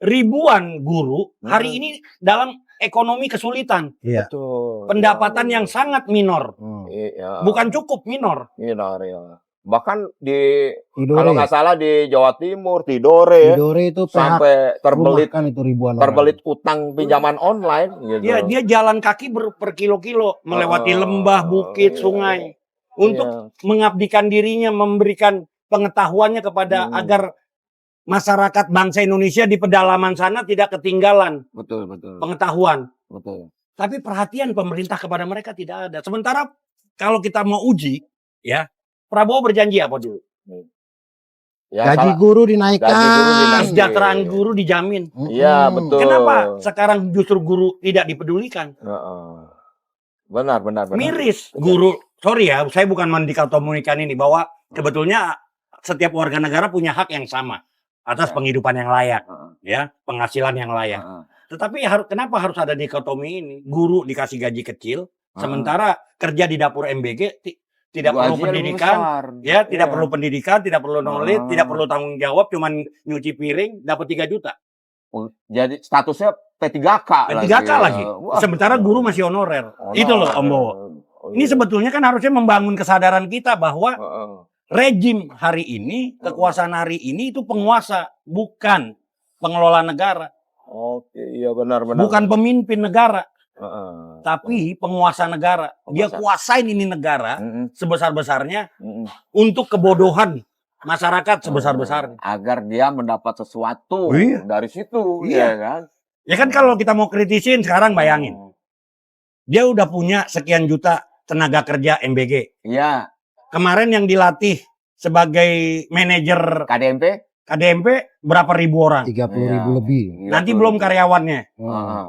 [SPEAKER 2] ribuan guru hari ini dalam ekonomi kesulitan.
[SPEAKER 3] Iya.
[SPEAKER 1] Betul.
[SPEAKER 2] Pendapatan yang sangat minor.
[SPEAKER 1] Iya.
[SPEAKER 2] Bukan cukup, minor.
[SPEAKER 1] Minor ya. Bahkan di
[SPEAKER 3] Tidore.
[SPEAKER 1] kalau nggak salah di Jawa Timur, Tidore ya,
[SPEAKER 3] Tidore itu PHK
[SPEAKER 1] sampai terbelit
[SPEAKER 3] kan itu ribuan
[SPEAKER 1] terbelit utang pinjaman online gitu.
[SPEAKER 2] Dia jalan kaki berkilo-kilo melewati lembah, bukit, sungai untuk mengabdikan dirinya, memberikan pengetahuannya kepada agar masyarakat bangsa Indonesia di pedalaman sana tidak ketinggalan
[SPEAKER 1] Betul.
[SPEAKER 2] pengetahuan.
[SPEAKER 1] Betul.
[SPEAKER 2] Tapi perhatian pemerintah kepada mereka tidak ada. Sementara kalau kita mau uji, ya, Prabowo berjanji apa dulu?
[SPEAKER 1] Ya,
[SPEAKER 3] gaji guru dinaikkan.
[SPEAKER 1] Gaji guru dinaikkan.
[SPEAKER 2] Kesejahteraan guru dijamin.
[SPEAKER 1] Iya, betul.
[SPEAKER 2] Kenapa sekarang justru guru tidak dipedulikan?
[SPEAKER 1] Benar.
[SPEAKER 2] Miris. Guru, sorry ya, saya bukan mendikotomikan ini bahwa sebetulnya setiap warga negara punya hak yang sama atas penghidupan yang layak, ya, penghasilan yang layak. Tetapi kenapa harus ada dikotomi ini? Guru dikasih gaji kecil, Sementara kerja di dapur MBG tidak perlu
[SPEAKER 1] Gajinya lebih
[SPEAKER 2] pendidikan,
[SPEAKER 1] besar.
[SPEAKER 2] ya tidak
[SPEAKER 1] Iya.
[SPEAKER 2] perlu pendidikan, tidak perlu knowledge,
[SPEAKER 1] Ah.
[SPEAKER 2] tidak perlu tanggung jawab, cuman nyuci piring dapat 3 juta.
[SPEAKER 1] Jadi statusnya P3K
[SPEAKER 2] P3K lagi.
[SPEAKER 1] Wah.
[SPEAKER 2] Sementara guru masih honorer. Itu loh Om Bowo.
[SPEAKER 1] Oh,
[SPEAKER 2] Ini
[SPEAKER 1] iya.
[SPEAKER 2] sebetulnya kan harusnya membangun kesadaran kita bahwa
[SPEAKER 1] Heeh.
[SPEAKER 2] rejim hari ini, kekuasaan hari ini itu penguasa, bukan pengelola negara,
[SPEAKER 1] Oke, iya benar.
[SPEAKER 2] bukan pemimpin negara,
[SPEAKER 1] Heeh.
[SPEAKER 2] tapi penguasa negara. Dia
[SPEAKER 1] Penguasa.
[SPEAKER 2] kuasain ini negara
[SPEAKER 1] Mm-mm.
[SPEAKER 2] sebesar-besarnya
[SPEAKER 1] Mm-mm.
[SPEAKER 2] untuk kebodohan masyarakat sebesar-besarnya.
[SPEAKER 1] Agar dia mendapat sesuatu
[SPEAKER 2] Iya.
[SPEAKER 1] dari situ,
[SPEAKER 2] Iya.
[SPEAKER 1] ya kan?
[SPEAKER 2] Ya kan kalau kita mau kritisin sekarang bayangin, dia udah punya sekian juta tenaga kerja MBG.
[SPEAKER 1] Iya,
[SPEAKER 2] Kemarin yang dilatih sebagai manajer
[SPEAKER 1] KDMP.
[SPEAKER 2] KDMP berapa ribu orang?
[SPEAKER 3] 30.000
[SPEAKER 1] Iya.
[SPEAKER 3] lebih.
[SPEAKER 2] Nanti belum karyawannya.
[SPEAKER 1] Heeh.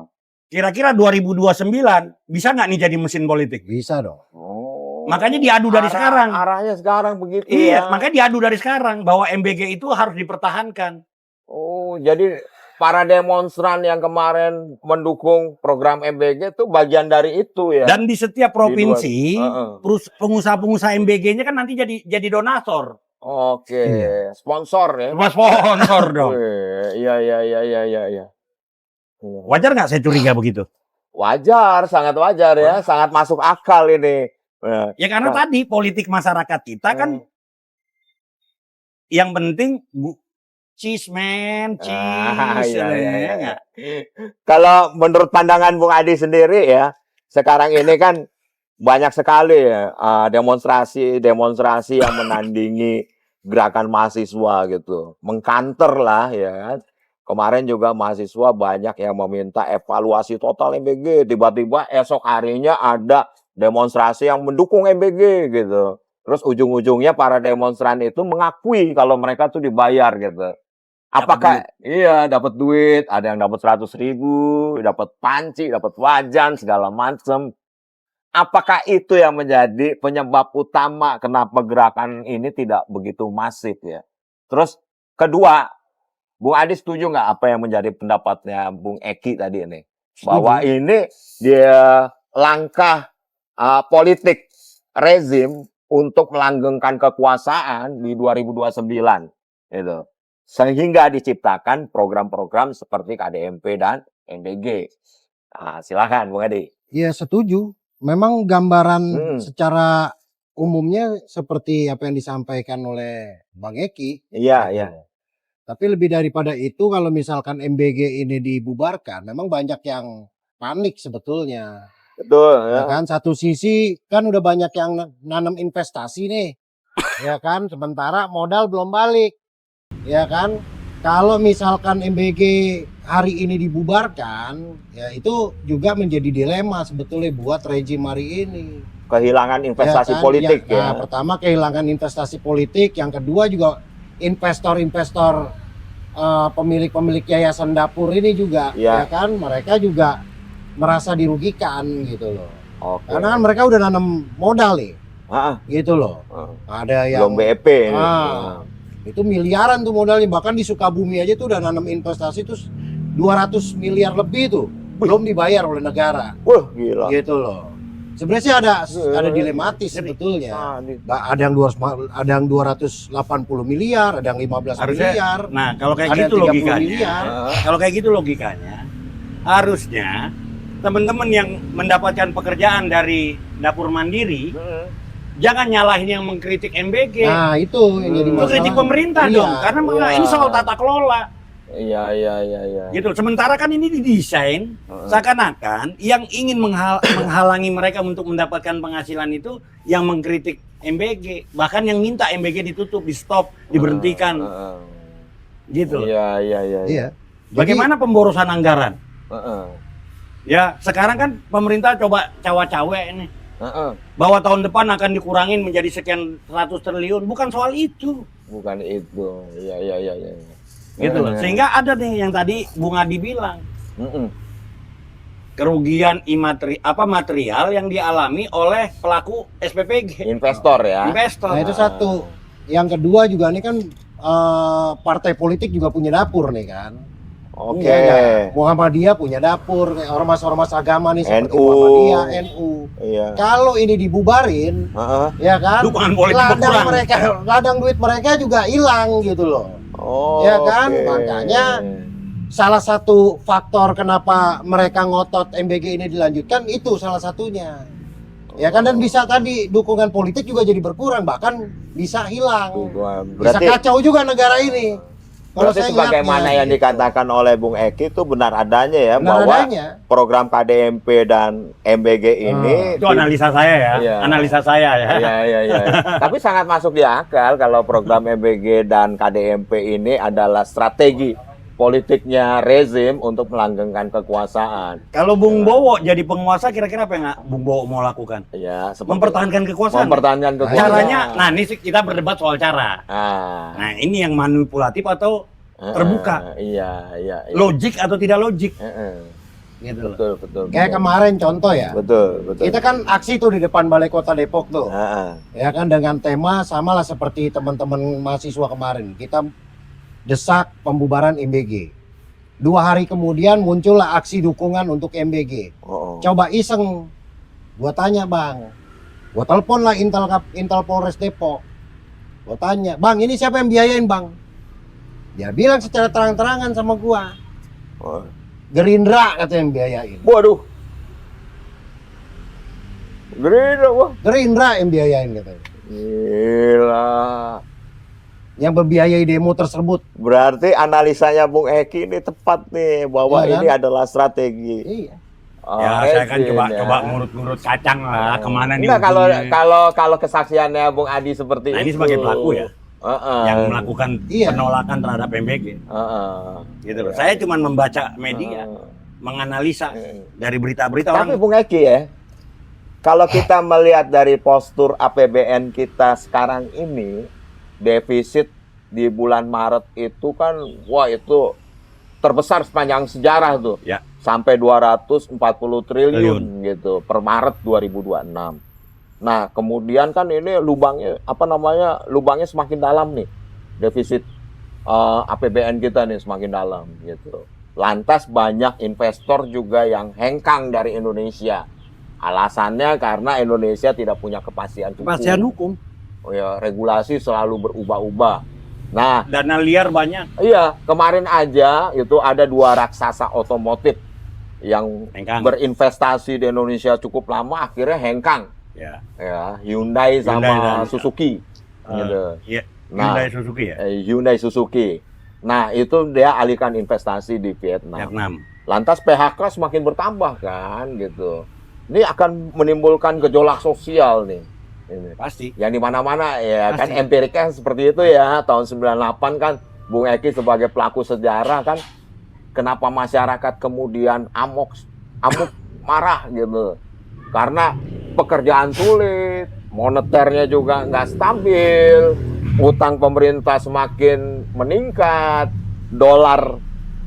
[SPEAKER 2] Kira-kira 2029 bisa nggak nih jadi mesin politik?
[SPEAKER 3] Bisa dong.
[SPEAKER 1] Oh.
[SPEAKER 2] Makanya diadu dari sekarang.
[SPEAKER 1] Arahnya sekarang begitu
[SPEAKER 2] Iya,
[SPEAKER 1] ya.
[SPEAKER 2] makanya diadu dari sekarang bahwa MBG itu harus dipertahankan.
[SPEAKER 1] Oh, jadi para demonstran yang kemarin mendukung program MBG itu bagian dari itu ya.
[SPEAKER 2] Dan di setiap provinsi,
[SPEAKER 1] Heeh.
[SPEAKER 2] pengusaha-pengusaha MBG-nya kan nanti jadi donator.
[SPEAKER 1] Oke,
[SPEAKER 3] Iya.
[SPEAKER 1] sponsor ya.
[SPEAKER 2] Mas sponsor dong.
[SPEAKER 1] Wih, iya.
[SPEAKER 2] Wajar nggak saya curiga begitu?
[SPEAKER 1] Wajar, sangat wajar ya, sangat masuk akal ini.
[SPEAKER 2] Ya karena
[SPEAKER 1] Nah.
[SPEAKER 2] tadi politik masyarakat kita kan yang penting cheese man, cheese.
[SPEAKER 1] Iya.
[SPEAKER 2] nggak?
[SPEAKER 1] Kalau menurut pandangan Bung Adi sendiri ya, sekarang ini kan banyak sekali ya demonstrasi yang menandingi gerakan mahasiswa gitu, mengkanter lah ya kan. Kemarin juga mahasiswa banyak yang meminta evaluasi total MBG, tiba-tiba esok harinya ada demonstrasi yang mendukung MBG gitu. Terus ujung-ujungnya para demonstran itu mengakui kalau mereka tuh dibayar gitu. Apakah iya dapat duit, ada yang dapat 100.000, dapat panci, dapat wajan segala macam. Apakah itu yang menjadi penyebab utama kenapa gerakan ini tidak begitu masif ya? Terus kedua, Bung Adi setuju nggak apa yang menjadi pendapatnya Bung Eki tadi ini? Bahwa ini dia langkah politik rezim untuk melanggengkan kekuasaan di 2029 gitu. Sehingga diciptakan program-program seperti KDMP dan MBG. Nah, silakan Bung Adi.
[SPEAKER 3] Iya, setuju. Memang gambaran
[SPEAKER 1] secara
[SPEAKER 3] secara umumnya seperti apa yang disampaikan oleh Bang Eki.
[SPEAKER 1] Iya,
[SPEAKER 3] Gitu.
[SPEAKER 1] iya.
[SPEAKER 3] Tapi lebih daripada itu kalau misalkan MBG ini dibubarkan, memang banyak yang panik sebetulnya.
[SPEAKER 1] Betul
[SPEAKER 3] Ya
[SPEAKER 1] ya.
[SPEAKER 3] kan, satu sisi kan udah banyak yang nanam investasi nih. Ya kan, sementara modal belum balik. Ya kan, kalau misalkan MBG hari ini dibubarkan, ya itu juga menjadi dilema sebetulnya buat rejim hari ini.
[SPEAKER 1] Kehilangan investasi
[SPEAKER 3] Ya kan?
[SPEAKER 1] politik
[SPEAKER 3] Nah,
[SPEAKER 1] ya.
[SPEAKER 3] pertama kehilangan investasi politik, yang kedua juga investor-investor pemilik-pemilik yayasan dapur ini juga,
[SPEAKER 1] Ya.
[SPEAKER 3] ya kan, mereka juga merasa dirugikan gitu loh.
[SPEAKER 1] Oke.
[SPEAKER 3] Karena kan mereka udah nanam modal nih,
[SPEAKER 1] Ah,
[SPEAKER 3] gitu loh. Ada yang
[SPEAKER 1] belum BEP ini.
[SPEAKER 3] itu miliaran tuh modalnya, bahkan di Sukabumi aja tuh udah nanam investasi tuh 200 miliar lebih tuh belum dibayar oleh negara,
[SPEAKER 1] Wah, gila.
[SPEAKER 3] gitu loh. Sebenarnya sih ada dilematis sebetulnya. Ada yang 280 miliar, ada yang 15
[SPEAKER 2] Harusnya-
[SPEAKER 3] miliar,
[SPEAKER 2] Nah, kalau kayak
[SPEAKER 3] ada yang
[SPEAKER 2] gitu
[SPEAKER 3] 30
[SPEAKER 2] logikanya.
[SPEAKER 3] miliar.
[SPEAKER 2] Kalau kayak gitu logikanya, harusnya teman-teman yang mendapatkan pekerjaan dari dapur mandiri jangan nyalahin yang mengkritik MBG.
[SPEAKER 3] Nah, itu yang jadi
[SPEAKER 2] Itu
[SPEAKER 3] masalah.
[SPEAKER 2] kritik pemerintah
[SPEAKER 3] Iya.
[SPEAKER 2] dong, karena
[SPEAKER 1] Iya.
[SPEAKER 2] ini soal tata kelola.
[SPEAKER 1] Iya.
[SPEAKER 2] Gitu. Sementara kan ini didesain seakan-akan yang ingin menghalangi mereka untuk mendapatkan penghasilan itu yang mengkritik MBG, bahkan yang minta MBG ditutup, di stop, diberhentikan, gitu.
[SPEAKER 1] Iya.
[SPEAKER 3] Iya.
[SPEAKER 2] Bagaimana pemborosan anggaran?
[SPEAKER 1] Heeh.
[SPEAKER 2] Ya, sekarang kan pemerintah coba cawe-cawe ini
[SPEAKER 1] Heeh.
[SPEAKER 2] bahwa tahun depan akan dikurangin menjadi sekian 100 triliun. Bukan soal itu,
[SPEAKER 1] Bukan itu. Iya.
[SPEAKER 2] gitu loh. Sehingga ada nih yang tadi Bung Adi bilang,
[SPEAKER 1] Heeh.
[SPEAKER 2] kerugian material yang dialami oleh pelaku SPPG,
[SPEAKER 1] Investor ya.
[SPEAKER 2] investor.
[SPEAKER 3] Nah, itu satu. Yang kedua juga ini kan partai politik juga punya dapur nih kan.
[SPEAKER 1] Oke.
[SPEAKER 3] Iya nggak? Muhammadiyah punya dapur, kayak ormas-ormas agama nih seperti
[SPEAKER 1] NU.
[SPEAKER 3] Muhammadiyah, NU.
[SPEAKER 1] Iya.
[SPEAKER 3] Kalau ini dibubarin,
[SPEAKER 1] Heeh.
[SPEAKER 3] ya kan?
[SPEAKER 2] Dukungan politik berkurang.
[SPEAKER 3] Ladang duit mereka juga hilang gitu loh.
[SPEAKER 1] Oh,
[SPEAKER 3] Ya kan?
[SPEAKER 1] oke.
[SPEAKER 3] Makanya salah satu faktor kenapa mereka ngotot MBG ini dilanjutkan itu salah satunya. Ya kan, dan bisa tadi dukungan politik juga jadi berkurang, bahkan bisa hilang. Bisa
[SPEAKER 1] Berarti
[SPEAKER 3] kacau juga negara ini. Kalau
[SPEAKER 1] berarti
[SPEAKER 3] saya
[SPEAKER 1] sebagaimana
[SPEAKER 3] lihatnya,
[SPEAKER 1] yang
[SPEAKER 3] gitu.
[SPEAKER 1] dikatakan oleh Bung Eki itu benar adanya ya,
[SPEAKER 3] Benar
[SPEAKER 1] bahwa
[SPEAKER 3] adanya.
[SPEAKER 1] program KDMP dan MBG ini
[SPEAKER 2] Itu analisa saya ya.
[SPEAKER 1] Iya.
[SPEAKER 2] Analisa saya ya.
[SPEAKER 1] Iya. Tapi sangat masuk di akal kalau program MBG dan KDMP ini adalah strategi politiknya rezim untuk melanggengkan kekuasaan.
[SPEAKER 2] Kalau Bung Bowo jadi penguasa, kira-kira apa yang Bung Bowo mau lakukan?
[SPEAKER 1] Ya,
[SPEAKER 2] Mempertahankan kekuasaan.
[SPEAKER 1] mempertahankan kekuasaan.
[SPEAKER 2] Caranya, nah ini kita berdebat soal cara.
[SPEAKER 1] Ah,
[SPEAKER 2] Nah ini yang manipulatif atau terbuka,
[SPEAKER 1] iya.
[SPEAKER 2] logik atau tidak logik, gitu loh.
[SPEAKER 1] Betul.
[SPEAKER 3] Kayak kemarin contoh ya.
[SPEAKER 1] Betul.
[SPEAKER 3] Kita kan aksi tuh di depan Balai Kota Depok tuh.
[SPEAKER 1] Ah,
[SPEAKER 3] Ya kan, dengan tema samalah seperti teman-teman mahasiswa kemarin. Kita desak pembubaran MBG. 2 hari kemudian muncullah aksi dukungan untuk MBG.
[SPEAKER 1] oh.
[SPEAKER 3] Coba iseng. Gua tanya, Bang. Gua telepon lah Intel Polres Depok. Gua tanya, "Bang, ini siapa yang biayain, Bang?" Dia bilang secara terang-terangan sama gua,
[SPEAKER 1] Oh.
[SPEAKER 3] Gerindra katanya yang biayain.
[SPEAKER 1] Waduh. Gerindra, wah.
[SPEAKER 3] Gerindra yang biayain katanya.
[SPEAKER 1] Gila.
[SPEAKER 3] Yang membiayai demo tersebut.
[SPEAKER 1] Berarti analisanya Bung Eki ini tepat nih bahwa
[SPEAKER 3] Iya kan?
[SPEAKER 1] ini adalah strategi.
[SPEAKER 3] Iya.
[SPEAKER 2] Ya saya kan
[SPEAKER 1] rezim, ya.
[SPEAKER 2] coba ngurut-ngurut kacang lah kemana nih.
[SPEAKER 1] Enggak,
[SPEAKER 2] ujungnya.
[SPEAKER 1] kalau kesaksiannya Bung Adi seperti
[SPEAKER 2] Nah,
[SPEAKER 1] itu.
[SPEAKER 2] ini sebagai pelaku ya,
[SPEAKER 1] Heeh.
[SPEAKER 2] yang melakukan
[SPEAKER 3] Iya.
[SPEAKER 2] penolakan terhadap MBG,
[SPEAKER 1] Heeh.
[SPEAKER 2] gitu loh. Saya cuma membaca media,
[SPEAKER 1] Heeh.
[SPEAKER 2] menganalisa
[SPEAKER 1] Heeh.
[SPEAKER 2] dari berita-berita
[SPEAKER 1] Tapi
[SPEAKER 2] orang.
[SPEAKER 1] Bung Eki ya, kalau kita melihat dari postur APBN kita sekarang ini, defisit di bulan Maret itu kan, wah itu terbesar sepanjang sejarah tuh.
[SPEAKER 2] Ya.
[SPEAKER 1] Sampai 240 triliun gitu per Maret 2026. Nah, kemudian kan ini lubangnya lubangnya semakin dalam nih. Defisit APBN kita nih semakin dalam gitu. Lantas banyak investor juga yang hengkang dari Indonesia. Alasannya karena Indonesia tidak punya kepastian hukum.
[SPEAKER 2] Kepastian hukum,
[SPEAKER 1] Oh ya, regulasi selalu berubah-ubah. Nah,
[SPEAKER 2] dana liar banyak.
[SPEAKER 1] iya, kemarin aja itu ada 2 raksasa otomotif yang
[SPEAKER 2] Hengkang.
[SPEAKER 1] berinvestasi di Indonesia cukup lama, akhirnya hengkang.
[SPEAKER 2] Ya.
[SPEAKER 1] Ya, Hyundai sama
[SPEAKER 2] Hyundai dan-
[SPEAKER 1] Suzuki. Gitu.
[SPEAKER 2] Iya.
[SPEAKER 1] Nah,
[SPEAKER 2] Hyundai Suzuki ya.
[SPEAKER 1] Hyundai Suzuki. Nah, itu dia alihkan investasi di Vietnam.
[SPEAKER 2] Vietnam.
[SPEAKER 1] Lantas PHK semakin bertambah kan, gitu. Ini akan menimbulkan gejolak sosial nih. Ini.
[SPEAKER 2] Pasti.
[SPEAKER 1] Yang di mana-mana ya kan
[SPEAKER 2] Pasti.
[SPEAKER 1] empiriknya seperti itu ya. Tahun 98 kan Bung Eki sebagai pelaku sejarah kan, kenapa masyarakat kemudian amok marah gitu. Karena pekerjaan sulit, moneternya juga nggak stabil, utang pemerintah semakin meningkat, dolar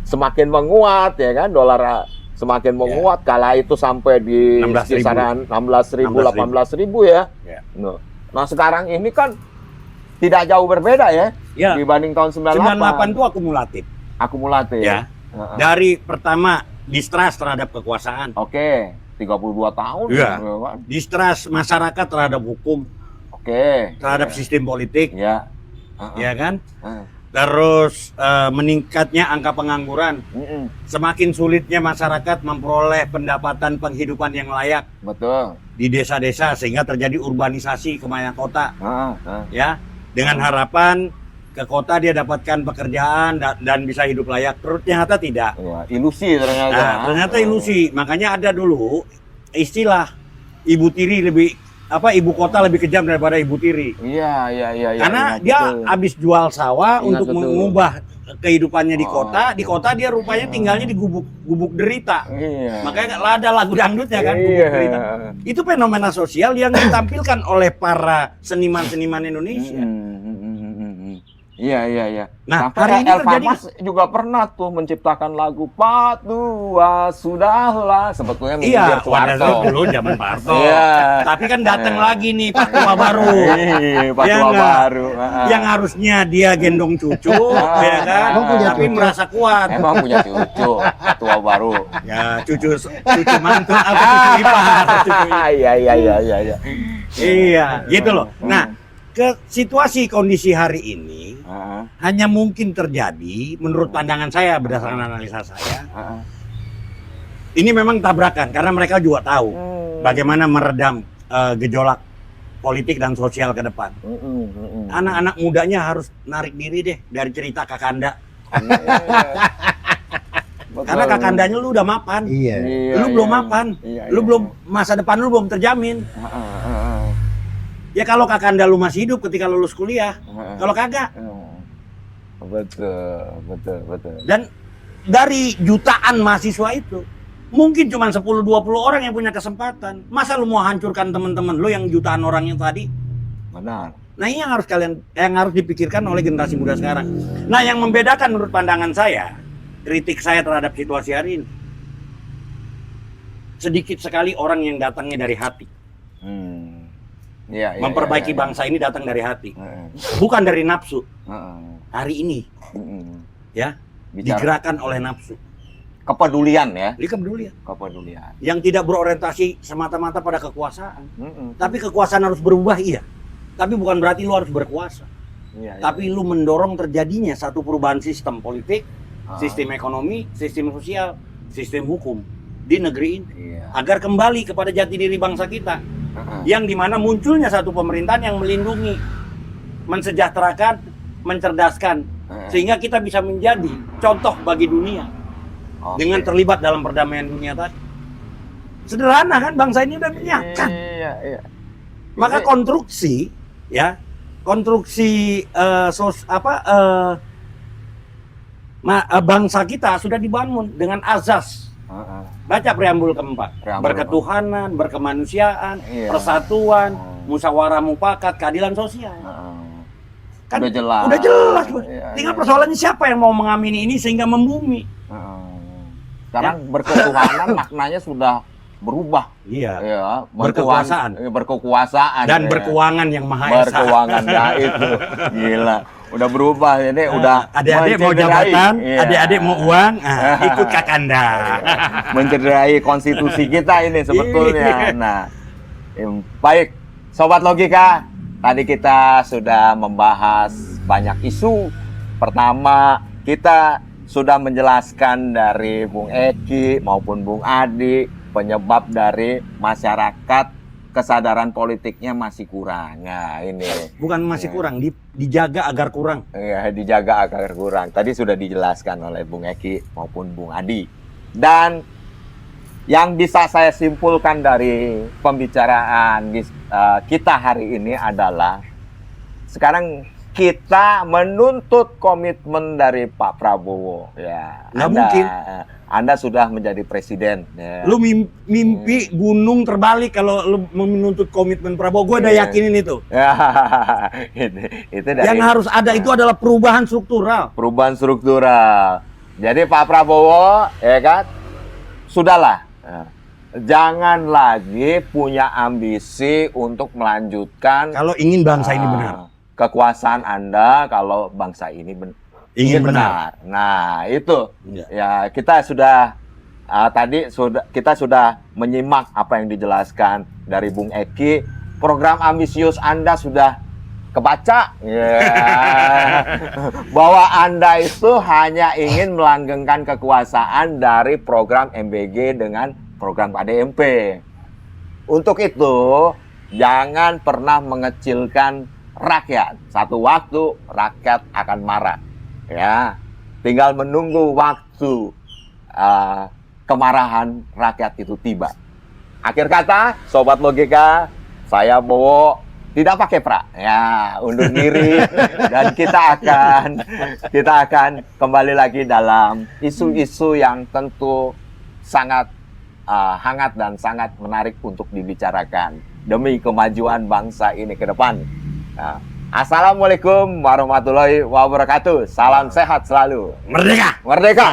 [SPEAKER 1] semakin menguat ya kan, dolar semakin menguat. Kala itu sampai di
[SPEAKER 2] 16.000.
[SPEAKER 1] kisaran 16.000, 18.000 ya.
[SPEAKER 2] Ya.
[SPEAKER 1] Nah, sekarang ini kan tidak jauh berbeda ya,
[SPEAKER 2] Ya.
[SPEAKER 1] dibanding tahun
[SPEAKER 2] 98
[SPEAKER 1] 98.
[SPEAKER 2] itu akumulatif.
[SPEAKER 1] Akumulatif.
[SPEAKER 2] Ya.
[SPEAKER 1] Heeh.
[SPEAKER 2] Dari pertama distrust terhadap kekuasaan,
[SPEAKER 1] Oke, 32 tahun.
[SPEAKER 2] Iya.
[SPEAKER 1] ya kan?
[SPEAKER 2] distrust masyarakat terhadap hukum,
[SPEAKER 1] Oke.
[SPEAKER 2] terhadap sistem politik,
[SPEAKER 1] Ya. Heeh.
[SPEAKER 2] ya kan?
[SPEAKER 1] Heeh.
[SPEAKER 2] Terus meningkatnya angka pengangguran,
[SPEAKER 1] Mm-mm.
[SPEAKER 2] semakin sulitnya masyarakat memperoleh pendapatan penghidupan yang layak
[SPEAKER 1] Betul.
[SPEAKER 2] di desa-desa sehingga terjadi urbanisasi ke banyak kota,
[SPEAKER 1] Heeh, heeh.
[SPEAKER 2] ya. Dengan harapan ke kota dia dapatkan pekerjaan dan bisa hidup layak. Ternyata tidak.
[SPEAKER 1] Ya, ilusi ternyata.
[SPEAKER 2] Nah, ternyata ilusi. Makanya ada dulu istilah ibu ibu kota lebih kejam daripada ibu tiri.
[SPEAKER 1] Iya.
[SPEAKER 2] Karena
[SPEAKER 1] ingat
[SPEAKER 2] dia
[SPEAKER 1] betul.
[SPEAKER 2] habis jual sawah
[SPEAKER 1] Ingat
[SPEAKER 2] untuk
[SPEAKER 1] betul.
[SPEAKER 2] mengubah kehidupannya di
[SPEAKER 1] Oh.
[SPEAKER 2] kota dia rupanya tinggalnya di gubuk derita.
[SPEAKER 1] Iya.
[SPEAKER 2] Makanya ada lagu dangdutnya kan, gubuk
[SPEAKER 1] Iya.
[SPEAKER 2] derita. Itu fenomena sosial yang ditampilkan oleh para seniman-seniman Indonesia.
[SPEAKER 1] Mm-mm. Iya.
[SPEAKER 2] Nah,
[SPEAKER 1] Sampai
[SPEAKER 2] hari ini
[SPEAKER 1] Elva
[SPEAKER 2] terjadi
[SPEAKER 1] Mas juga pernah tuh menciptakan lagu Part 2 sudahlah, sebetulnya
[SPEAKER 2] iya,
[SPEAKER 1] menyindir
[SPEAKER 2] pada
[SPEAKER 1] Soeharto.
[SPEAKER 2] dulu zaman Pak Harto.
[SPEAKER 1] Iya.
[SPEAKER 2] Tapi kan datang
[SPEAKER 1] Iya.
[SPEAKER 2] lagi nih Pak Tua baru.
[SPEAKER 1] Iya, Pak
[SPEAKER 2] Ya
[SPEAKER 1] Tua
[SPEAKER 2] enggak?
[SPEAKER 1] baru.
[SPEAKER 2] Yang harusnya dia gendong cucu, ya kan?
[SPEAKER 3] Emang punya
[SPEAKER 2] Tapi
[SPEAKER 3] cucu?
[SPEAKER 2] merasa kuat.
[SPEAKER 1] Emang punya cucu, Pak Tua baru.
[SPEAKER 2] Ya, cucu mantu apa cucu ipar, cucu
[SPEAKER 1] Iya.
[SPEAKER 2] Iya, gitu loh. Nah, ke situasi kondisi hari ini
[SPEAKER 1] Heeh,
[SPEAKER 2] hanya mungkin terjadi menurut pandangan saya berdasarkan analisa saya.
[SPEAKER 1] heeh.
[SPEAKER 2] Ini memang tabrakan karena mereka juga tahu bagaimana meredam gejolak politik dan sosial ke depan. Anak-anak mudanya harus narik diri deh dari cerita Kakanda. Karena Kakandanya lu udah mapan.
[SPEAKER 3] Iya.
[SPEAKER 2] Lu belum mapan. Lu belum, masa depan lu belum terjamin. Ya kalau Kakanda lu masih hidup ketika lulus kuliah. Kalau kagak.
[SPEAKER 1] Betul.
[SPEAKER 2] Dan dari jutaan mahasiswa itu mungkin cuma 10-20 orang yang punya kesempatan. Masa lu mau hancurkan teman-teman lu yang jutaan orang yang tadi?
[SPEAKER 1] Benar.
[SPEAKER 2] Nah, ini yang harus dipikirkan oleh generasi muda sekarang. Nah, yang membedakan menurut pandangan saya, kritik saya terhadap situasi hari ini, sedikit sekali orang yang datangnya dari hati.
[SPEAKER 1] Iya,
[SPEAKER 2] Memperbaiki bangsa ini datang dari hati, bukan dari nafsu. Hari ini, ya, digerakkan oleh nafsu.
[SPEAKER 1] Kepedulian ya.
[SPEAKER 2] Ini kepedulian.
[SPEAKER 1] Kepedulian.
[SPEAKER 2] Yang tidak berorientasi semata-mata pada kekuasaan. Tapi kekuasaan harus berubah, iya. Tapi bukan berarti lu harus berkuasa. Tapi lu mendorong terjadinya satu perubahan sistem politik, sistem ekonomi, sistem sosial, sistem hukum di negeri ini. Agar kembali kepada jati diri bangsa kita. Yang dimana munculnya satu pemerintahan yang melindungi, mensejahterakan, mencerdaskan. Sehingga kita bisa menjadi contoh bagi dunia. Dengan terlibat dalam perdamaian dunia tadi. Sederhana kan, bangsa ini udah menyiapkan.
[SPEAKER 1] Iya.
[SPEAKER 2] Maka konstruksi, ya, konstruksi bangsa kita sudah dibangun dengan azas. Baca preambul keempat. Berketuhanan, berkemanusiaan, persatuan, musyawarah mufakat, keadilan sosial. Kan
[SPEAKER 1] Udah jelas.
[SPEAKER 2] Udah jelas.
[SPEAKER 1] Iya,
[SPEAKER 2] Tinggal persoalannya siapa yang mau mengamini ini sehingga membumi.
[SPEAKER 1] Sekarang berketuhanan maknanya sudah berubah.
[SPEAKER 2] Iya.
[SPEAKER 1] Ya,
[SPEAKER 2] Berkekuasaan dan
[SPEAKER 1] ya.
[SPEAKER 2] berkeuangan yang maha esa.
[SPEAKER 1] Berkeuangan ya itu. Gila. Udah berubah ini udah
[SPEAKER 2] adik-adik mau jabatan, adik-adik mau uang, ikut Kakanda.
[SPEAKER 1] Mencederai konstitusi kita ini sebetulnya. Nah, baik Sobat Logika, tadi kita sudah membahas banyak isu. Pertama, kita sudah menjelaskan dari Bung Eki maupun Bung Adi penyebab dari masyarakat kesadaran politiknya masih kurang. Nah, ini
[SPEAKER 2] bukan masih kurang, dijaga agar kurang.
[SPEAKER 1] Ya, dijaga agar kurang. Tadi sudah dijelaskan oleh Bung Eki maupun Bung Adi. Dan yang bisa saya simpulkan dari pembicaraan kita hari ini adalah sekarang kita menuntut komitmen dari Pak Prabowo. Ya,
[SPEAKER 2] nggak mungkin.
[SPEAKER 1] Anda sudah menjadi presiden. Ya.
[SPEAKER 2] Lu mimpi gunung terbalik kalau lu menuntut komitmen Prabowo. Gue udah yakinin itu.
[SPEAKER 1] Ya, itu dari,
[SPEAKER 2] yang harus ada itu adalah perubahan struktural.
[SPEAKER 1] Perubahan struktural. Jadi Pak Prabowo, ya kan, sudahlah. Jangan lagi punya ambisi untuk melanjutkan.
[SPEAKER 2] Kalau ingin bangsa ini benar.
[SPEAKER 1] Kekuasaan Anda kalau bangsa ini ingin benar. Nah, itu ya kita sudah kita sudah menyimak apa yang dijelaskan dari Bung Eki. Program ambisius Anda sudah kebaca, bahwa Anda itu hanya ingin melanggengkan kekuasaan dari program MBG dengan program KDMP. Untuk itu, jangan pernah mengecilkan rakyat. Satu waktu rakyat akan marah. Ya, tinggal menunggu waktu kemarahan rakyat itu tiba. Akhir kata, Sobat Logika, saya Bowo tidak pakai pra. Ya, undur diri dan kita akan kembali lagi dalam isu-isu yang tentu sangat hangat dan sangat menarik untuk dibicarakan demi kemajuan bangsa ini ke depan. Nah, Assalamualaikum warahmatullahi wabarakatuh. Salam sehat selalu.
[SPEAKER 2] Merdeka!
[SPEAKER 1] Merdeka.